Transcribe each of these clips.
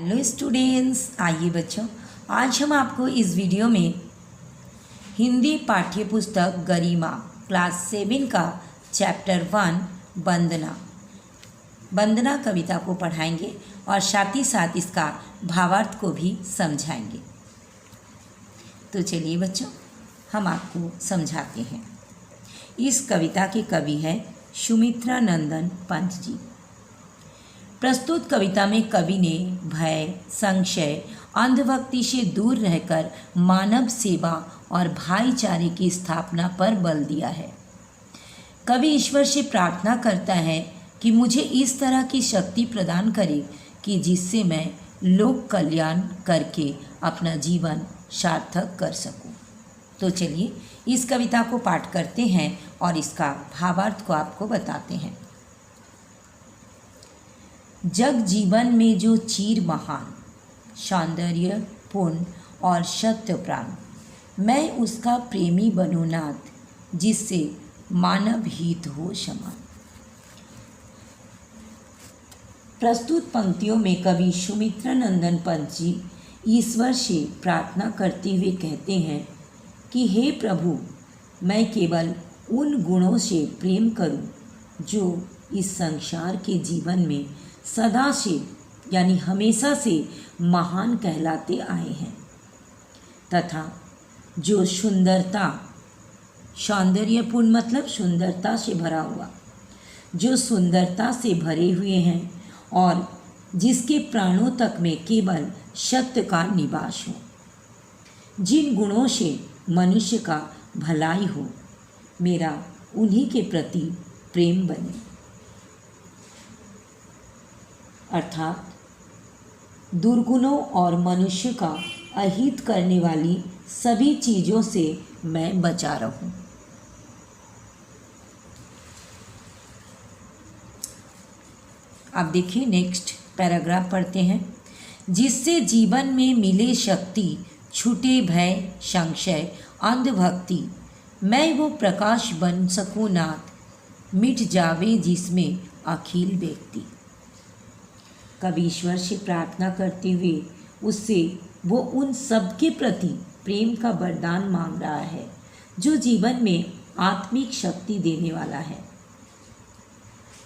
Hello students, आइए बच्चों, आज हम आपको इस वीडियो में हिंदी पाठ्य पुस्तक गरिमा क्लास 7 का चैप्टर 1 वंदना कविता को पढ़ाएंगे और साथ ही साथ इसका भावार्थ को भी समझाएंगे। तो चलिए बच्चों, हम आपको समझाते हैं। इस कविता के कवि हैं सुमित्रा नंदन पंत जी। प्रस्तुत कविता में कवि ने भय, संशय, अंधभक्ति से दूर रहकर मानव सेवा और भाईचारे की स्थापना पर बल दिया है। कवि ईश्वर से प्रार्थना करता है कि मुझे इस तरह की शक्ति प्रदान करे कि जिससे मैं लोक कल्याण करके अपना जीवन सार्थक कर सकूं। तो चलिए इस कविता को पाठ करते हैं और इसका भावार्थ को आपको बताते हैं। जग जीवन में जो चीर महान, सौंदर्य पूर्ण और सत्य प्राण, मैं उसका प्रेमी बनूं नाथ, जिससे मानव हित हो समान। प्रस्तुत पंक्तियों में कवि सुमित्रा नंदन पंत जी ईश्वर से प्रार्थना करते हुए कहते हैं कि हे प्रभु, मैं केवल उन गुणों से प्रेम करूं जो इस संसार के जीवन में सदा से यानी हमेशा से महान कहलाते आए हैं, तथा जो सुंदरता, सौंदर्यपूर्ण मतलब सुंदरता से भरा हुआ, जो सुंदरता से भरे हुए हैं और जिसके प्राणों तक में केवल सत्य का निवास हो, जिन गुणों से मनुष्य का भलाई हो, मेरा उन्हीं के प्रति प्रेम बने। अर्थात दुर्गुणों और मनुष्य का अहित करने वाली सभी चीज़ों से मैं बचा रहूं। अब देखिए नेक्स्ट पैराग्राफ पढ़ते हैं। जिससे जीवन में मिले शक्ति, छूटे भय, संशय, अंधभक्ति, मैं वो प्रकाश बन सकूं नाथ, मिट जावे जिसमें अखिल व्यक्ति। कवि ईश्वर से प्रार्थना करते हुए उससे वो उन सब के प्रति प्रेम का वरदान मांग रहा है जो जीवन में आत्मिक शक्ति देने वाला है,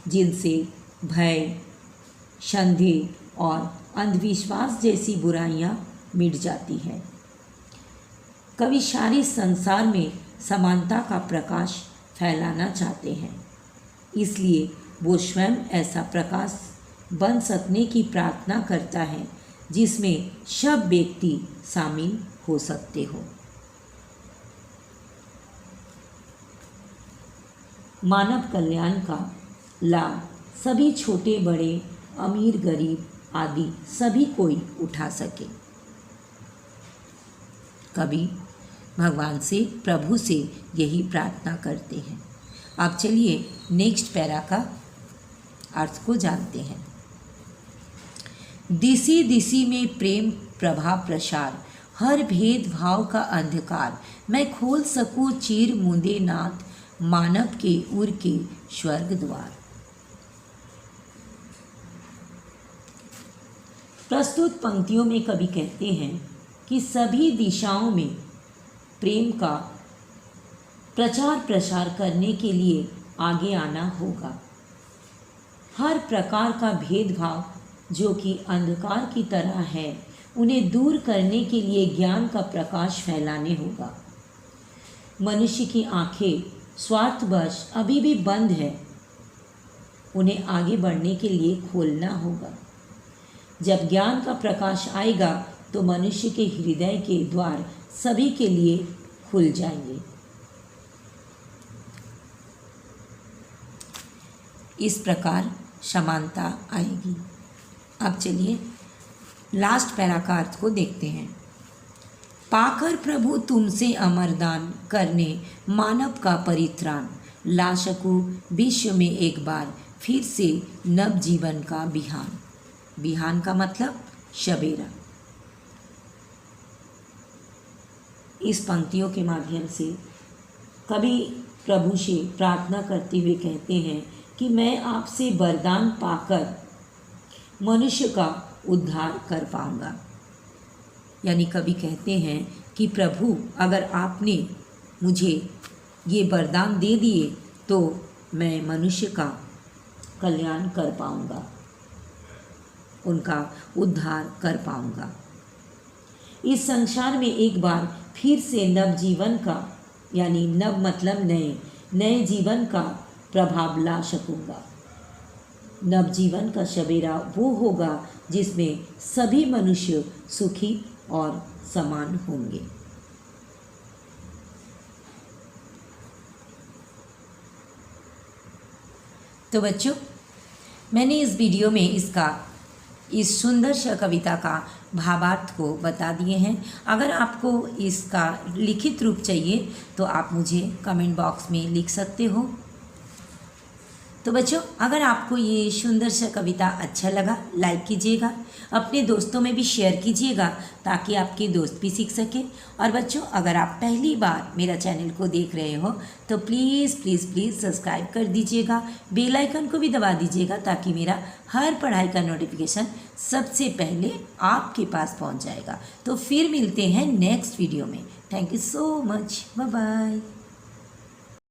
जिनसे भय, संदेह और अंधविश्वास जैसी बुराइयां मिट जाती हैं। कवि सारे संसार में समानता का प्रकाश फैलाना चाहते हैं, इसलिए वो स्वयं ऐसा प्रकाश बन सकने की प्रार्थना करता है जिसमें सब व्यक्ति शामिल हो सकते हो। मानव कल्याण का लाभ सभी छोटे बड़े, अमीर गरीब आदि सभी कोई उठा सके। कवि भगवान से, प्रभु से यही प्रार्थना करते हैं। अब चलिए नेक्स्ट पैरा का अर्थ को जानते हैं। दिसी दिसी में प्रेम प्रभा प्रसार, हर भेदभाव का अंधकार, मैं खोल सकूं चीर मुंदे नाथ, मानव के उर के स्वर्ग द्वार। प्रस्तुत पंक्तियों में कवि कहते हैं कि सभी दिशाओं में प्रेम का प्रचार प्रसार करने के लिए आगे आना होगा। हर प्रकार का भेदभाव जो कि अंधकार की तरह है, उन्हें दूर करने के लिए ज्ञान का प्रकाश फैलाने होगा। मनुष्य की आंखें स्वार्थवश अभी भी बंद है, उन्हें आगे बढ़ने के लिए खोलना होगा। जब ज्ञान का प्रकाश आएगा तो मनुष्य के हृदय के द्वार सभी के लिए खुल जाएंगे। इस प्रकार समानता आएगी। अब चलिए लास्ट पैरा का अर्थ को देखते हैं। पाकर प्रभु तुमसे अमरदान, करने मानव का परित्राण, ला सकूं विश्व में एक बार फिर से नव जीवन का बिहान। बिहान का मतलब सवेरा। इस पंक्तियों के माध्यम से कवि प्रभु से प्रार्थना करते हुए कहते हैं कि मैं आपसे वरदान पाकर मनुष्य का उद्धार कर पाऊंगा। यानी कवि कहते हैं कि प्रभु अगर आपने मुझे ये वरदान दे दिए तो मैं मनुष्य का कल्याण कर पाऊंगा, उनका उद्धार कर पाऊंगा। इस संसार में एक बार फिर से नव जीवन का, यानी नव मतलब नए जीवन का प्रभाव ला सकूंगा। नव जीवन का सवेरा वो होगा जिसमें सभी मनुष्य सुखी और समान होंगे। तो बच्चों, मैंने इस वीडियो में इस सुंदर सा कविता का भावार्थ को बता दिए हैं। अगर आपको इसका लिखित रूप चाहिए तो आप मुझे कमेंट बॉक्स में लिख सकते हो। तो बच्चों, अगर आपको ये सुंदर सा कविता अच्छा लगा, लाइक कीजिएगा, अपने दोस्तों में भी शेयर कीजिएगा ताकि आपके दोस्त भी सीख सकें। और बच्चों, अगर आप पहली बार मेरा चैनल को देख रहे हो तो प्लीज़ सब्सक्राइब कर दीजिएगा, बेल आइकन को भी दबा दीजिएगा ताकि मेरा हर पढ़ाई का नोटिफिकेशन सबसे पहले आपके पास पहुंच जाएगा। तो फिर मिलते हैं नेक्स्ट वीडियो में। Thank you so much, bye bye.